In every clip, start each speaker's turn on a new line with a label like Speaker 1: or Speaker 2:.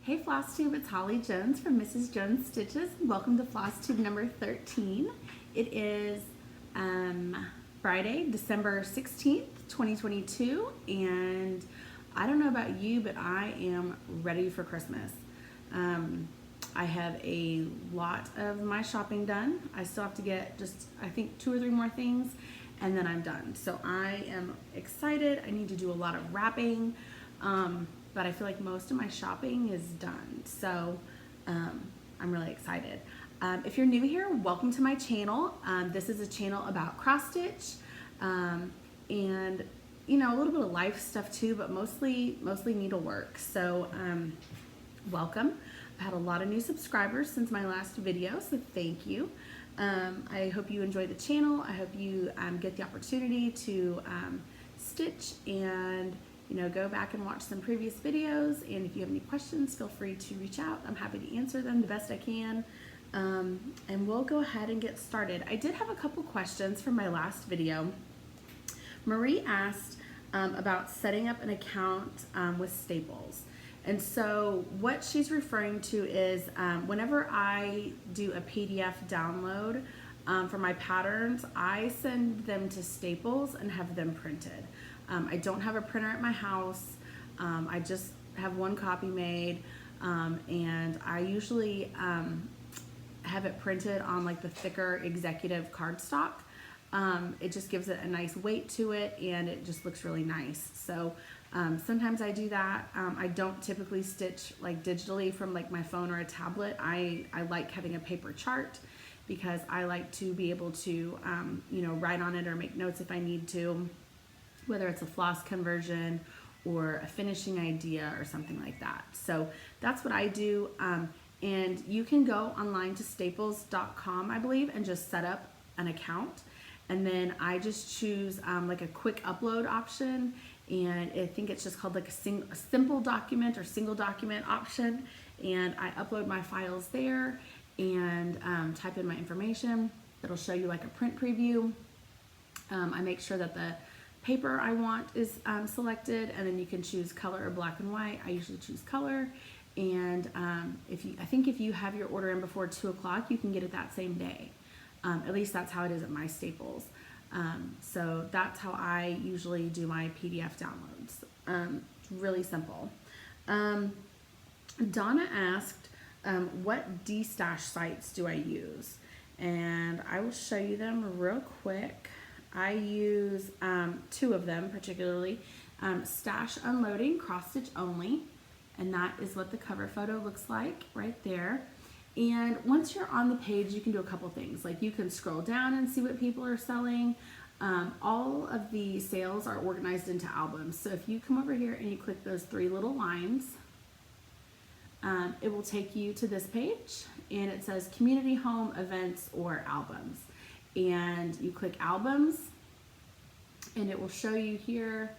Speaker 1: Hey FlossTube, it's Holly Jones from Mrs. Jones Stitches. Welcome to FlossTube number 13. It is Friday, December 16th, 2022, and I don't know about you, but I am ready for Christmas. I have a lot of my shopping done. I still have to get just, I think, 2 or 3 more things, and then I'm done. So I am excited. I need to do a lot of wrapping. But I feel like most of my shopping is done. So I'm really excited. If you're new here, welcome to my channel. This is a channel about cross stitch and you know, a little bit of life stuff too, but mostly needlework. So welcome. I've had a lot of new subscribers since my last video, so thank you. I hope you enjoy the channel. I hope you get the opportunity to stitch and go back and watch some previous videos, and if you have any questions, feel free to reach out. I'm happy to answer them the best I can, and we'll go ahead and get started. I did have a couple questions from my last video. Marie asked about setting up an account with Staples, and so what she's referring to is whenever I do a PDF download for my patterns, I send them to Staples and have them printed. I don't have a printer at my house. I just have one copy made, and I usually have it printed on like the thicker executive cardstock. It just gives it a nice weight to it, and it just looks really nice. So sometimes I do that. I don't typically stitch like digitally from like my phone or a tablet. I like having a paper chart because I like to be able to write on it or make notes if I need to, whether it's a floss conversion or a finishing idea or something like that. So that's what I do. And you can go online to staples.com, I believe, and just set up an account. And then I just choose like a quick upload option. And I think it's just called like a simple document or single document option. And I upload my files there and type in my information. It'll show you like a print preview. I make sure that the paper I want is selected, and then you can choose color or black and white. I usually choose color, and I think if you have your order in before 2 o'clock, you can get it that same day. At least that's how it is at my Staples. So that's how I usually do my PDF downloads. It's really simple. Donna asked, what D-stash sites do I use? And I will show you them real quick. I use 2 of them particularly. Stash Unloading, cross stitch only, and that is what the cover photo looks like right there. And once you're on the page, you can do a couple things. Like you can scroll down and see what people are selling. All of the sales are organized into albums. So if you come over here and you click those 3 little lines, it will take you to this page, and it says community, home, events, or albums. And you click albums, and it will show you here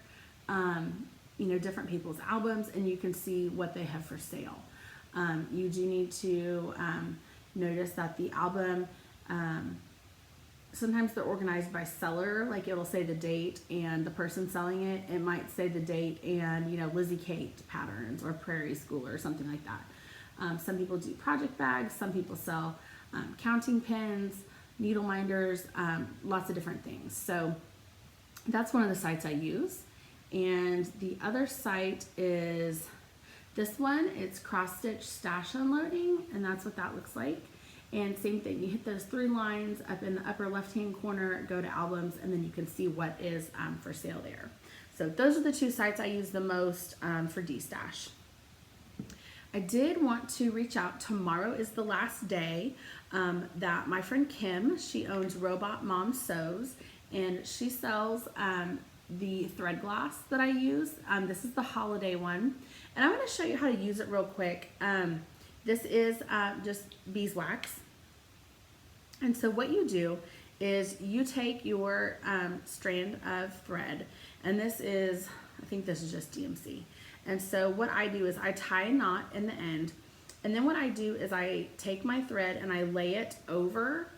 Speaker 1: different people's albums, and you can see what they have for sale. You do need to notice that the album, sometimes they're organized by seller, like it'll say the date and the person selling it. It might say the date and Lizzie Kate patterns or Prairie School or something like that. Some people do project bags, some people sell counting pins, needle minders, lots of different things. So that's one of the sites I use. And the other site is this one. It's Cross Stitch Stash Unloading, and that's what that looks like. And same thing, you hit those 3 lines up in the upper left hand corner, go to albums, and then you can see what is for sale there. So those are the 2 sites I use the most for D-stash. I did want to reach out. Tomorrow is the last day that my friend Kim, she owns Robot Mom Sews, and she sells the thread glass that I use. This is the holiday one, and I'm going to show you how to use it real quick. This is just beeswax, and so what you do is you take your strand of thread, and this is, I think this is just DMC. And so what I do is I tie a knot in the end, and then what I do is I take my thread and I lay it over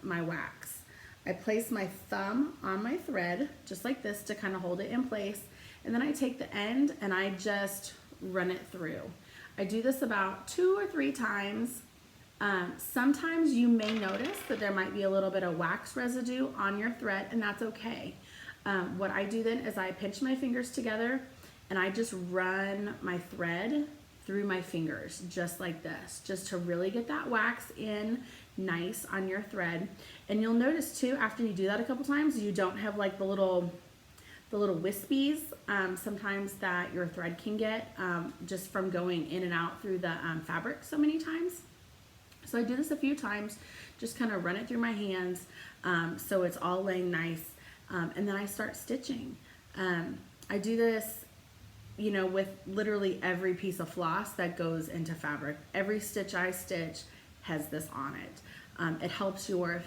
Speaker 1: my wax. I place my thumb on my thread, just like this, to kind of hold it in place, and then I take the end and I just run it through. I do this about 2 or 3 times. Sometimes you may notice that there might be a little bit of wax residue on your thread, and that's okay. What I do then is I pinch my fingers together and I just run my thread through my fingers just like this, just to really get that wax in nice on your thread. And you'll notice too, after you do that a couple times, you don't have like the little wispies sometimes that your thread can get just from going in and out through the fabric so many times. So I do this a few times, just kind of run it through my hands so it's all laying nice, and then I start stitching. I do this, you know, with literally every piece of floss that goes into fabric. Every stitch I stitch has this on it. It helps your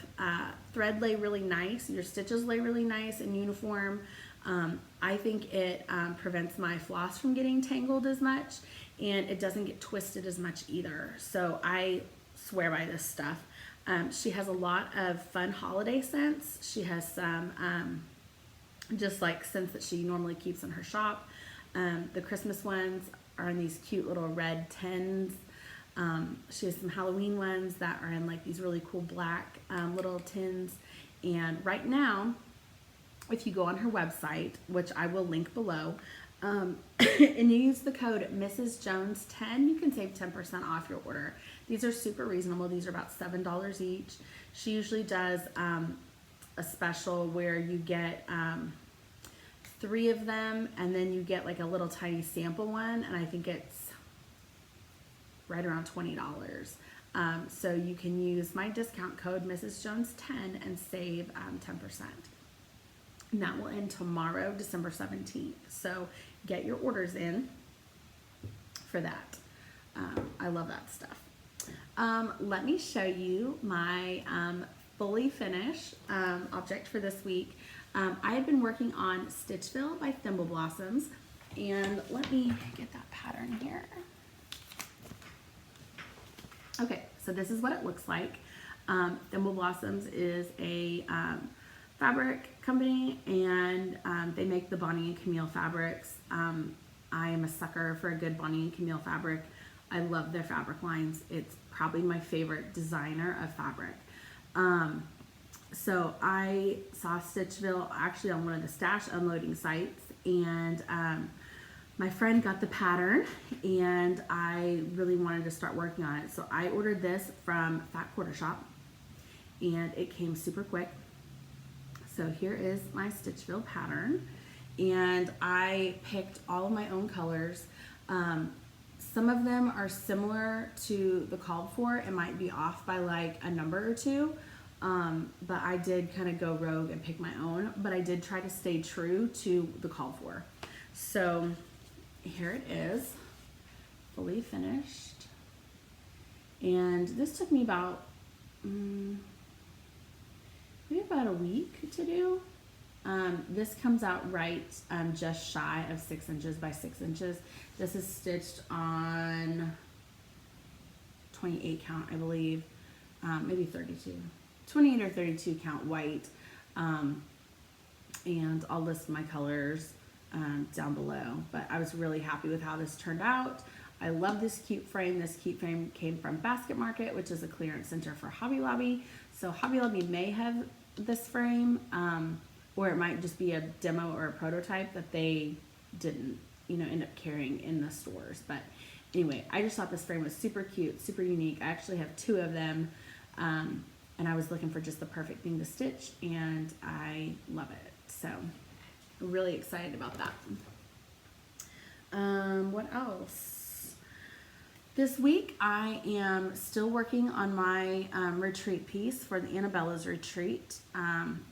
Speaker 1: thread lay really nice, your stitches lay really nice and uniform. I think it prevents my floss from getting tangled as much, and it doesn't get twisted as much either. So I swear by this stuff. She has a lot of fun holiday scents. She has some just like scents that she normally keeps in her shop. The Christmas ones are in these cute little red tins. She has some Halloween ones that are in like these really cool black little tins. And right now, if you go on her website, which I will link below, and you use the code Mrs. Jones 10, you can save 10% off your order. These are super reasonable. These are about $7 each. She usually does a special where you get 3 of them, and then you get like a little tiny sample one, and I think it's right around $20. So you can use my discount code Mrs. Jones 10 and save 10%. And that will end tomorrow, December 17th. So get your orders in for that. I love that stuff. Let me show you my fully finished object for this week. I have been working on Stitchville by Thimble Blossoms, and let me get that pattern here. Okay, so this is what it looks like. Thimble Blossoms is a fabric company, and they make the Bonnie and Camille fabrics. I am a sucker for a good Bonnie and Camille fabric. I love their fabric lines. It's probably my favorite designer of fabric. So I saw Stitchville actually on one of the stash unloading sites, and my friend got the pattern, and I really wanted to start working on it. So I ordered this from Fat Quarter Shop, and it came super quick. So here is my Stitchville pattern, and I picked all of my own colors. Some of them are similar to the called for. It might be off by like a number or two, but I did kind of go rogue and pick my own, but I did try to stay true to the called for. So here it is, fully finished. And this took me about maybe about a week to do. This comes out right just shy of 6 inches by 6 inches. This is stitched on 28 count, I believe, maybe 32, 28 or 32 count white. And I'll list my colors down below, but I was really happy with how this turned out. I love this cute frame. This cute frame came from Basket Market, which is a clearance center for Hobby Lobby. So Hobby Lobby may have this frame, or it might just be a demo or a prototype that they didn't, end up carrying in the stores. But anyway, I just thought this frame was super cute, super unique. I actually have 2 of them, and I was looking for just the perfect thing to stitch, and I love it. So really excited about that. What else? This week I am still working on my retreat piece for the Annabella's retreat.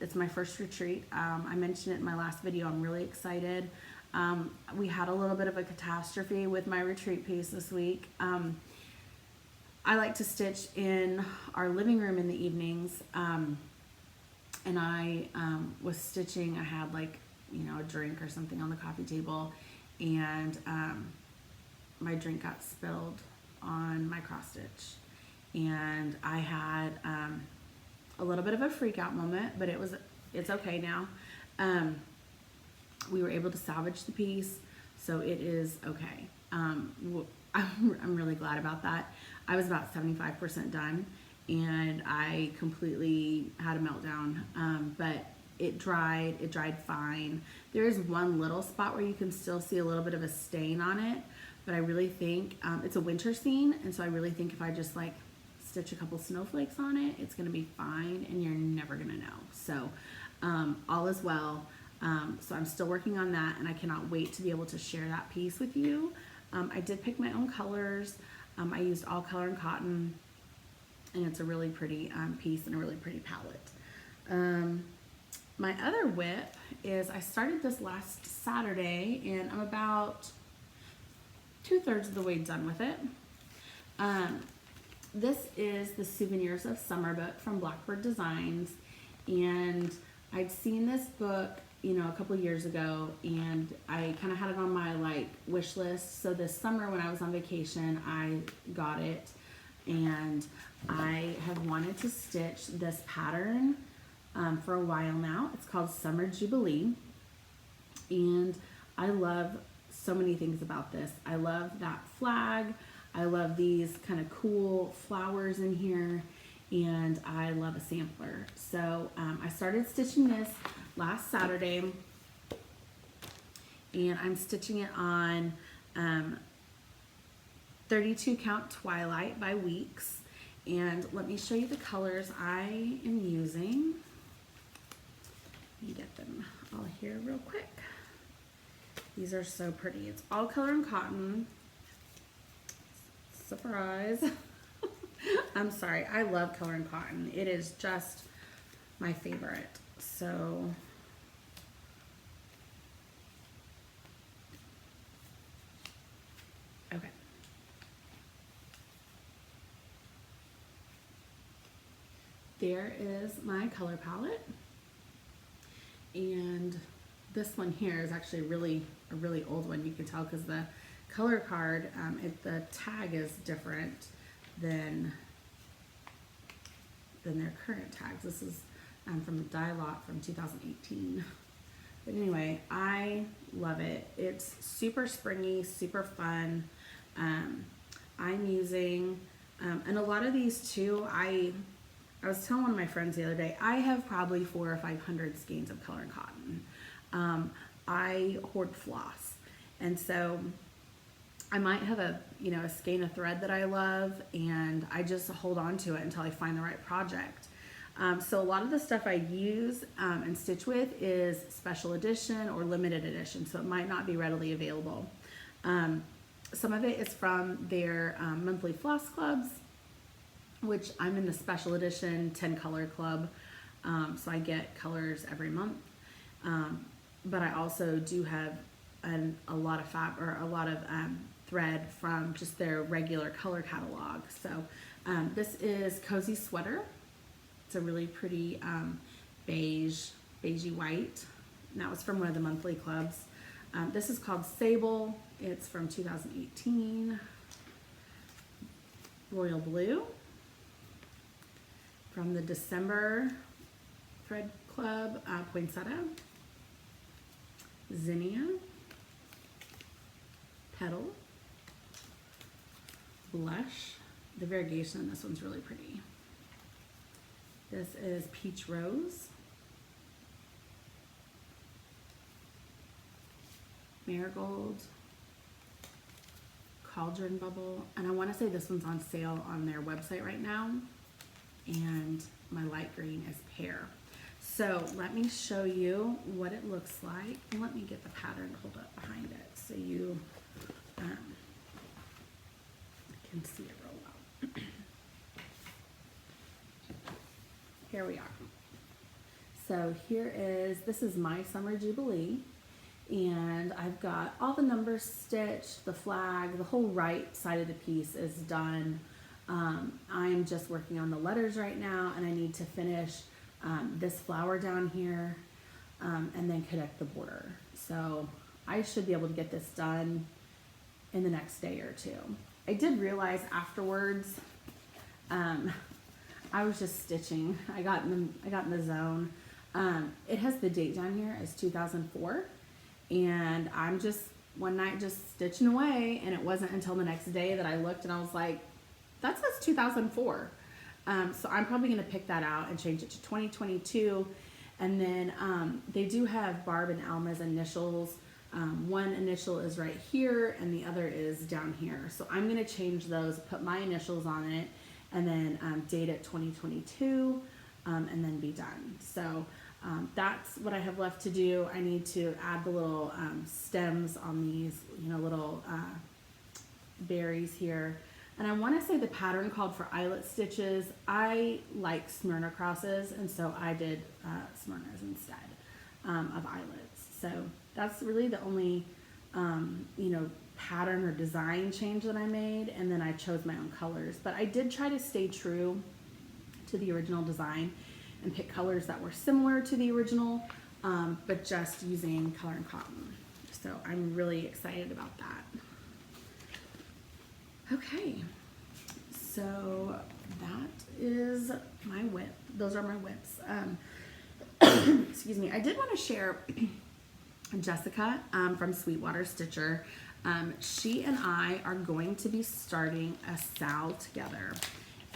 Speaker 1: It's my first retreat. I mentioned it in my last video. I'm really excited. We had a little bit of a catastrophe with my retreat piece this week. I like to stitch in our living room in the evenings, and I was stitching. I had like a drink or something on the coffee table, and my drink got spilled on my cross stitch, and I had a little bit of a freak out moment, but it's okay now. We were able to salvage the piece, so it is okay. I'm really glad about that. I was about 75% done, and I completely had a meltdown. But it dried. It dried fine. There is one little spot where you can still see a little bit of a stain on it, but I really think it's a winter scene, and so I really think if I just like stitch a couple snowflakes on it, it's going to be fine, and you're never going to know. So all is well. So I'm still working on that, and I cannot wait to be able to share that piece with you. I did pick my own colors. I used all color and cotton, and it's a really pretty piece and a really pretty palette. My other whip is I started this last Saturday, and I'm about 2/3 of the way done with it. This is the Souvenirs of Summer book from Blackbird Designs, and I'd seen this book, you know, a couple years ago, and I kind of had it on my like wish list. So this summer when I was on vacation, I got it, and I have wanted to stitch this pattern for a while now. It's called Summer Jubilee, and I love so many things about this. I love that flag. I love these kind of cool flowers in here, and I love a sampler. So I started stitching this last Saturday, and I'm stitching it on 32 count Twilight by Weeks. And let me show you the colors I am using. Let me get them all here real quick. These are so pretty. It's all color and cotton. Surprise. I'm sorry. I love color and cotton. It is just my favorite. So okay. There is my color palette. And this one here is actually a really old one. You can tell because the color card, the tag is different than their current tags. This is from a die lot from 2018. But anyway, I love it. It's super springy, super fun. I'm using, and a lot of these too, I was telling one of my friends the other day, I have probably 400 or 500 skeins of color and cotton. I hoard floss. And so I might have a skein of thread that I love, and I just hold on to it until I find the right project. So a lot of the stuff I use and stitch with is special edition or limited edition, so it might not be readily available. Some of it is from their monthly floss clubs, which I'm in the special edition 10 color club, so I get colors every month. But I also do have a lot of thread from just their regular color catalog. So this is Cozy Sweater. It's a really pretty beigey white. And that was from one of the monthly clubs. This is called Sable. It's from 2018. Royal Blue from the December Thread Club, Poinsettia. Zinnia. Petal. Blush. The variegation on this one's really pretty. This is Peach Rose. Marigold. Cauldron Bubble. And I want to say this one's on sale on their website right now. And my light green is Pear. So let me show you what it looks like. And let me get the pattern to hold up behind it so you can see it roll out. Here we are. So this is my Summer Jubilee, and I've got all the numbers stitched, the flag, the whole right side of the piece is done. I'm just working on the letters right now, and I need to finish this flower down here and then connect the border. So I should be able to get this done in the next day or two. I did realize afterwards, I was just stitching. I got in the zone. It has the date down here as 2004, and I'm just one night just stitching away, and it wasn't until the next day that I looked and I was like, that says 2004. So I'm probably going to pick that out and change it to 2022. And then they do have Barb and Alma's initials. One initial is right here and the other is down here. So I'm going to change those, put my initials on it, and then date it 2022, and then be done. So that's what I have left to do. I need to add the little stems on these, little berries here. And I want to say the pattern called for eyelet stitches. I like Smyrna crosses, and so I did Smyrnas instead of eyelets. So that's really the only, pattern or design change that I made, and then I chose my own colors. But I did try to stay true to the original design and pick colors that were similar to the original, but just using color and cotton. So I'm really excited about that. Okay, so that is my whip. Those are my whips. Excuse me. I did want to share Jessica from Sweetwater Stitcher. She and I are going to be starting a SAL together,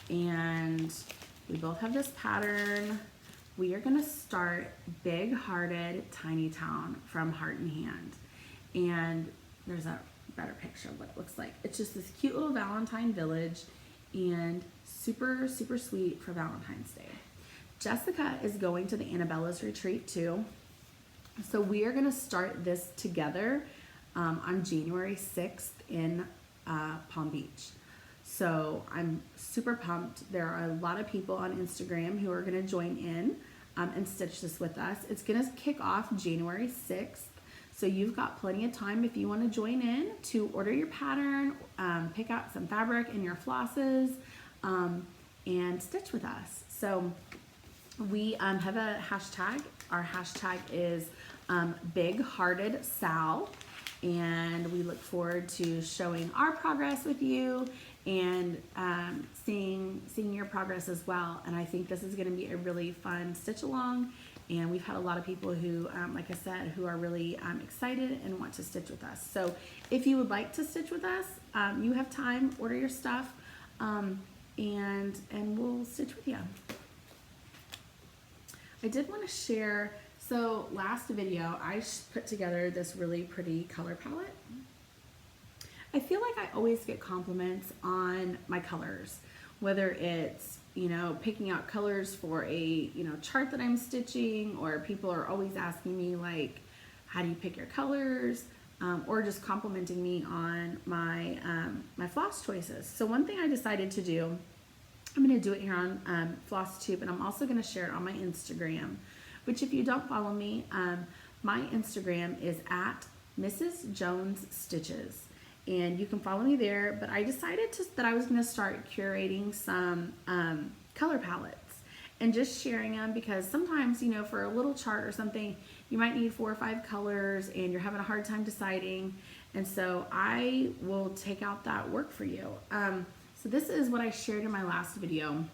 Speaker 1: and we both have this pattern. We are going to start Big Hearted Tiny Town from Heart and Hand, and there's a better picture of what it looks like. It's just this cute little Valentine village and super, super sweet for Valentine's Day. Jessica is going to the Annabella's retreat too. So we are going to start this together on January 6th in Palm Beach. So I'm super pumped. There are a lot of people on Instagram who are going to join in and stitch this with us. It's going to kick off January 6th. So you've got plenty of time if you want to join in to order your pattern, pick out some fabric and your flosses, and stitch with us. So we have a hashtag. Our hashtag is Big Hearted Sal, and we look forward to showing our progress with you and seeing your progress as well. And I think this is going to be a really fun stitch along. And we've had a lot of people who, like I said, who are really excited and want to stitch with us. So if you would like to stitch with us, you have time, order your stuff, and we'll stitch with you. I did want to share, so last video, I put together this really pretty color palette. I feel like I always get compliments on my colors, whether it's picking out colors for a, chart that I'm stitching, or people are always asking me like, how do you pick your colors? Or just complimenting me on my, my floss choices. So one thing I decided to do, I'm going to do it here on FlossTube, and I'm also going to share it on my Instagram, which if you don't follow me, my Instagram is at Mrs. Jones Stitches. And you can follow me there, but I decided that I was going to start curating some color palettes and just sharing them, because sometimes, for a little chart or something, you might need 4 or 5 colors and you're having a hard time deciding. And so I will take out that work for you. So this is what I shared in my last video,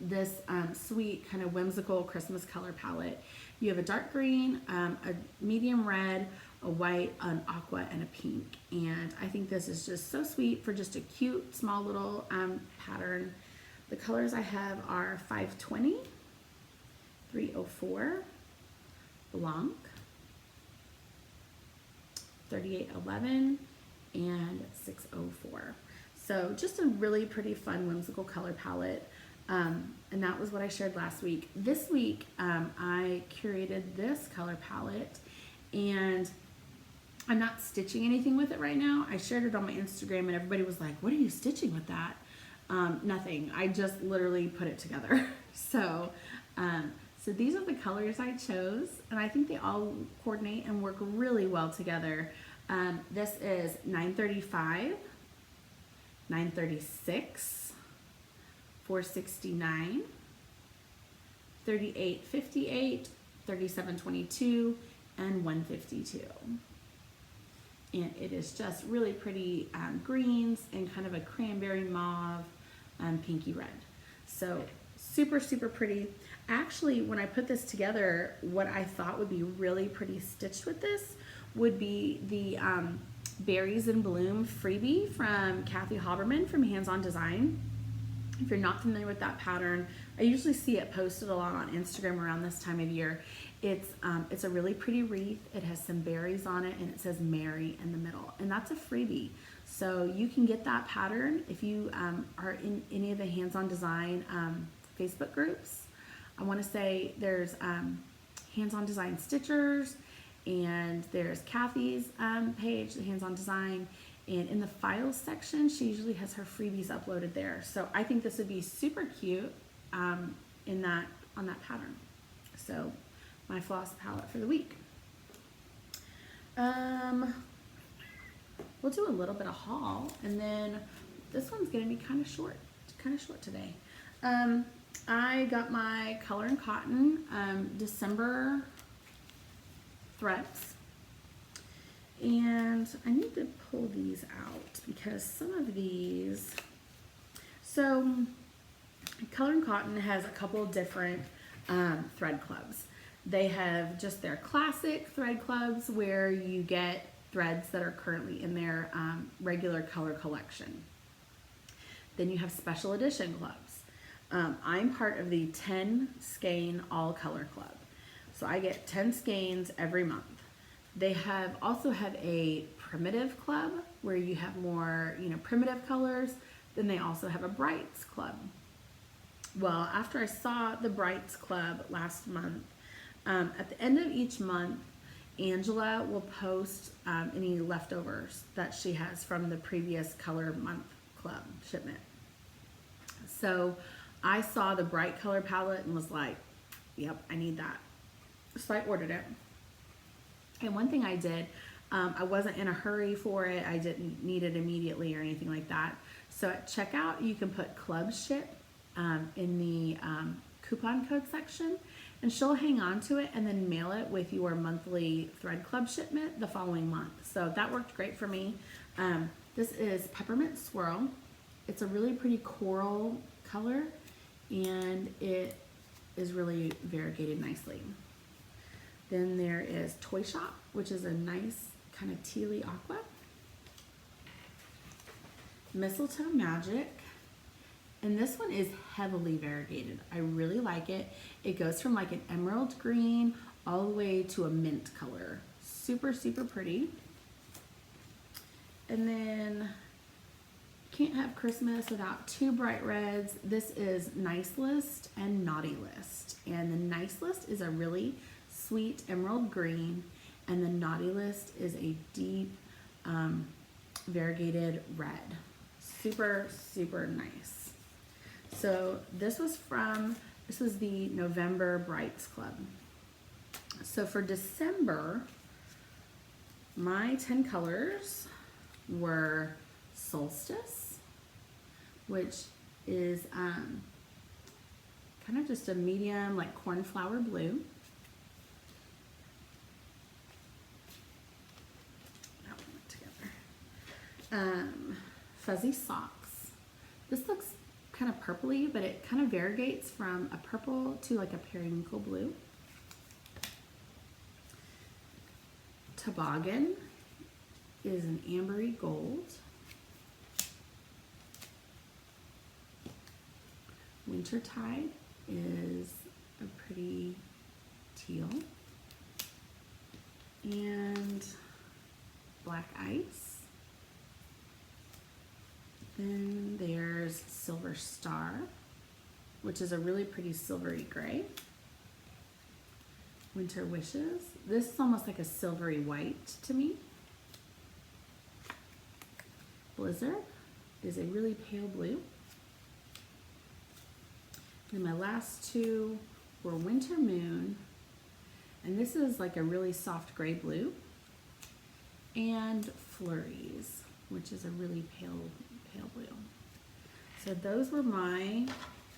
Speaker 1: this sweet kind of whimsical Christmas color palette. You have a dark green, a medium red, a white, an aqua, and a pink. And I think this is just so sweet for just a cute, small little pattern. The colors I have are 520, 304, Blanc, 3811, and 604. So just a really pretty fun, whimsical color palette. And that was what I shared last week. This week, I curated this color palette, and I'm not stitching anything with it right now. I shared it on my Instagram and everybody was like, what are you stitching with that? Nothing. I just literally put it together. So these are the colors I chose, and I think they all coordinate and work really well together. This is 935, 936, 469, 3858, 3722, and 152. And it is just really pretty greens and kind of a cranberry mauve, pinky red. So super, super pretty. Actually, when I put this together, what I thought would be really pretty stitched with this would be the Berries in Bloom freebie from Kathy Haberman from Hands On Design. If you're not familiar with that pattern, I usually see it posted a lot on Instagram around this time of year. It's a really pretty wreath. It has some berries on it, and it says Mary in the middle, and that's a freebie. So you can get that pattern if you are in any of the Hands On Design Facebook groups. I want to say there's Hands On Design Stitchers, and there's Kathy's page, the Hands On Design. And in the files section, she usually has her freebies uploaded there. So I think this would be super cute on that pattern. So my floss palette for the week. We'll do a little bit of haul, and then this one's gonna be kind of short today. I got my Color and Cotton December threads. And I need to pull these out because some of these, so Color and Cotton has a couple different thread clubs. They have just their classic thread clubs where you get threads that are currently in their regular color collection. Then you have special edition clubs. I'm part of the 10 skein all color club. So I get 10 skeins every month. They also have a primitive club where you have more, primitive colors. Then they also have a brights club. Well, after I saw the brights club last month, at the end of each month, Angela will post any leftovers that she has from the previous color month club shipment. So I saw the bright color palette and was like, yep, I need that. So I ordered it. And one thing I did, I wasn't in a hurry for it. I didn't need it immediately or anything like that. So at checkout, you can put club ship in the coupon code section, and she'll hang on to it and then mail it with your monthly thread club shipment the following month. So that worked great for me. This is Peppermint Swirl. It's a really pretty coral color, and it is really variegated nicely. Then there is Toy Shop, which is a nice kind of tealy aqua. Mistletoe Magic, and this one is heavily variegated. I really like it. It goes from like an emerald green all the way to a mint color. Super, super pretty. And then can't have Christmas without two bright reds. This is Nice List and Naughty List. And the Nice List is a really sweet emerald green, and the Naughty List is a deep variegated red. Super, super nice. So this was the November Brights Club. So for December, my 10 colors were Solstice, which is kind of just a medium like cornflower blue. Fuzzy Socks. This looks kind of purpley, but it kind of variegates from a purple to like a periwinkle blue. Toboggan is an ambery gold. Wintertide is a pretty teal. And Black Ice. Then there's Silver Star, which is a really pretty silvery gray. Winter Wishes. This is almost like a silvery white to me. Blizzard is a really pale blue. And my last two were Winter Moon, and this is like a really soft gray blue. And Flurries, which is a really pale blue. So those were my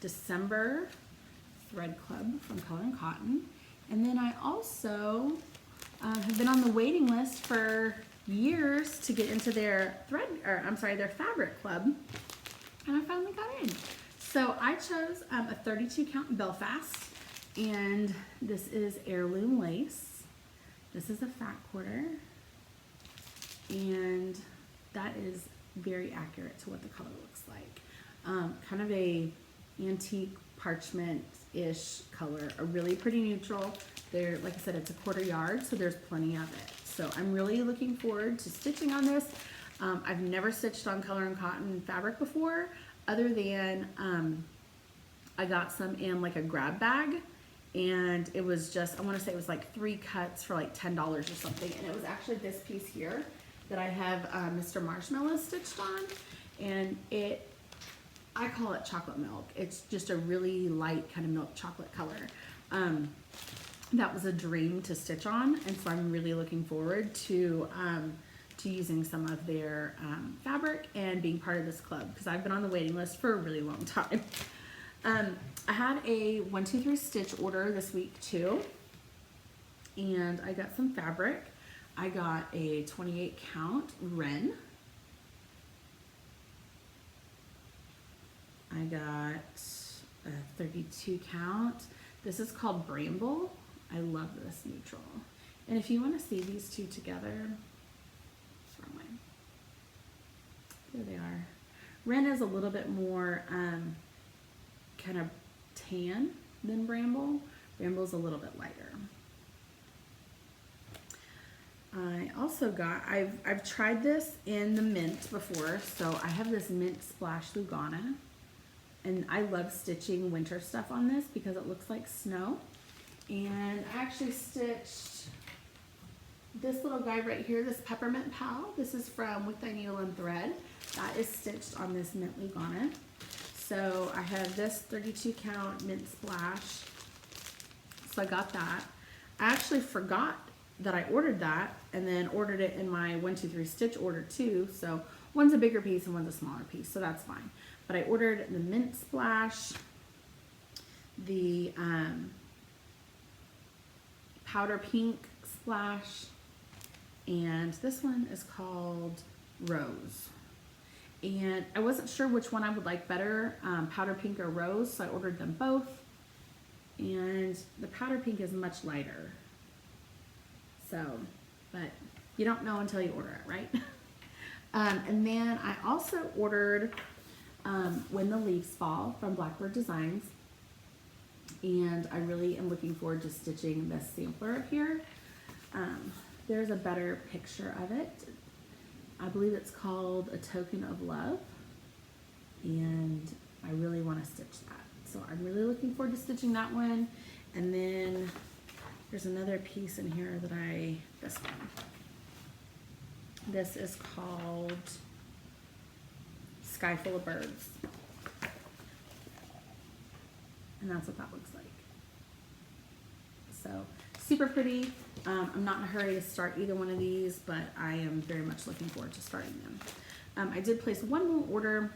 Speaker 1: December thread club from Color and Cotton. And then I also have been on the waiting list for years to get into their their fabric club, and I finally got in. So I chose a 32 count Belfast, and this is heirloom lace. This is a fat quarter. and that is very accurate to what the color looks like. Kind of a antique parchment-ish color, a really pretty neutral. There, like I said, it's a 1/4 yard, so there's plenty of it. So I'm really looking forward to stitching on this. I've never stitched on color and cotton fabric before, other than I got some in like a grab bag, and it was just, I want to say it was like 3 cuts for like $10 or something, and it was actually this piece here that I have Mr. Marshmallow stitched on, and I call it chocolate milk. It's just a really light kind of milk chocolate color. That was a dream to stitch on, and so I'm really looking forward to using some of their fabric and being part of this club, because I've been on the waiting list for a really long time. I had a 1, 2, 3 stitch order this week too, and I got some fabric. I got a 28 count Wren. I got a 32 count. This is called Bramble. I love this neutral. And if you want to see these two together, there they are. Wren is a little bit more kind of tan than Bramble. Bramble's a little bit lighter. I also got, I've tried this in the mint before, so I have this Mint Splash Lugana, and I love stitching winter stuff on this because it looks like snow. And I actually stitched this little guy right here, this Peppermint Pal. This is from With Thy Needle and Thread. That is stitched on this Mint Lugana. So I have this 32 count Mint Splash. So I got that. I actually forgot that I ordered that, and then ordered it in my 1, 2, 3 stitch order too. So one's a bigger piece and one's a smaller piece, so that's fine. But I ordered the Mint Splash, the Powder Pink Splash, and this one is called Rose. And I wasn't sure which one I would like better, Powder Pink or Rose, so I ordered them both. And the Powder Pink is much lighter. So, but you don't know until you order it, right? And then I also ordered When the Leaves Fall from Blackbird Designs. And I really am looking forward to stitching this sampler up here. There's a better picture of it. I believe it's called A Token of Love. And I really want to stitch that. So I'm really looking forward to stitching that one. And then there's another piece in here that this one. This is called Sky Full of Birds. And that's what that looks like. So super pretty. I'm not in a hurry to start either one of these, but I am very much looking forward to starting them. I did place one more order.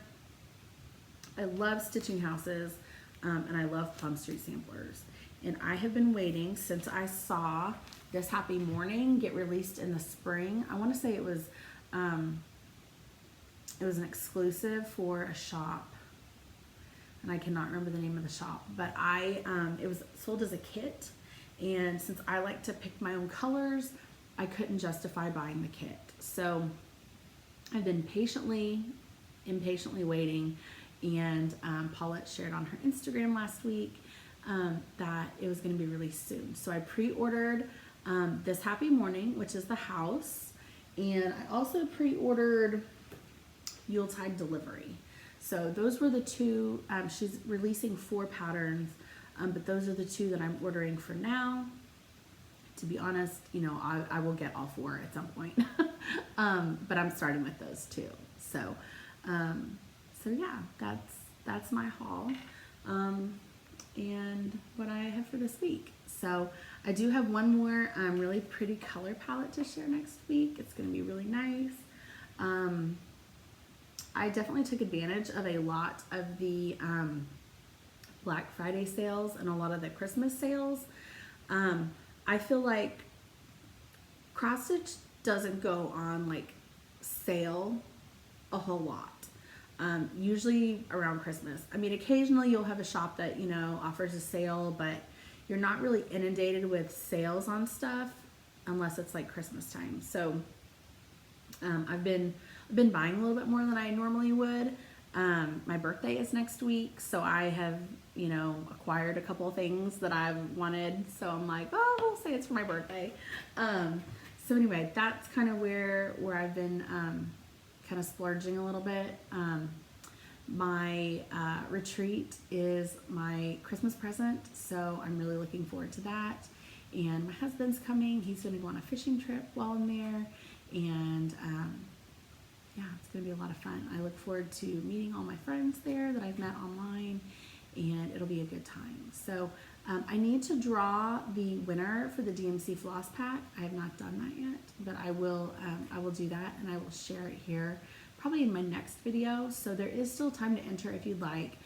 Speaker 1: I love stitching houses, and I love Plum Street samplers. And I have been waiting since I saw This Happy Morning get released in the spring. I want to say it was an exclusive for a shop, and I cannot remember the name of the shop, but it was sold as a kit. And since I like to pick my own colors, I couldn't justify buying the kit. So I've been impatiently waiting, and Paulette shared on her Instagram last week that it was going to be released soon. So I pre-ordered This Happy Morning, which is the house, and I also pre-ordered Yuletide Delivery. So those were the two. She's releasing 4 patterns, but those are the 2 that I'm ordering for now. To be honest, you know, I will get all 4 at some point, but I'm starting with those 2. So, so yeah, that's my haul, and what I have for this week. So I do have one more really pretty color palette to share next week. It's going to be really nice. I definitely took advantage of a lot of the Black Friday sales and a lot of the Christmas sales. I feel like cross stitch doesn't go on like sale a whole lot. Usually around Christmas. I mean, occasionally you'll have a shop that, you know, offers a sale, but you're not really inundated with sales on stuff unless it's like Christmas time. So I've been buying a little bit more than I normally would. My birthday is next week, so I have, acquired a couple of things that I've wanted. So I'm like, oh, we'll say it's for my birthday. So anyway, that's kind of where I've been kind of splurging a little bit. My retreat is my Christmas present, so I'm really looking forward to that. And my husband's coming. He's going to go on a fishing trip while I'm there, and yeah, it's going to be a lot of fun. I look forward to meeting all my friends there that I've met online, and it'll be a good time. So I need to draw the winner for the DMC Floss Pack. I have not done that yet, but I will do that, and I will share it here probably in my next video. So there is still time to enter if you'd like.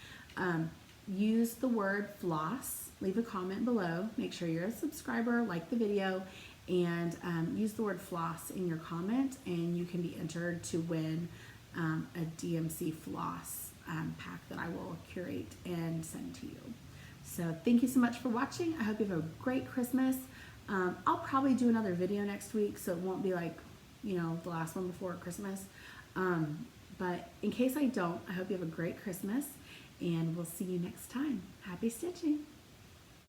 Speaker 1: Use the word floss, leave a comment below, make sure you're a subscriber, like the video, and use the word floss in your comment, and you can be entered to win a DMC Floss pack that I will curate and send to you. So thank you so much for watching. I hope you have a great Christmas. I'll probably do another video next week, so it won't be like, the last one before Christmas. But in case I don't, I hope you have a great Christmas, and we'll see you next time. Happy stitching.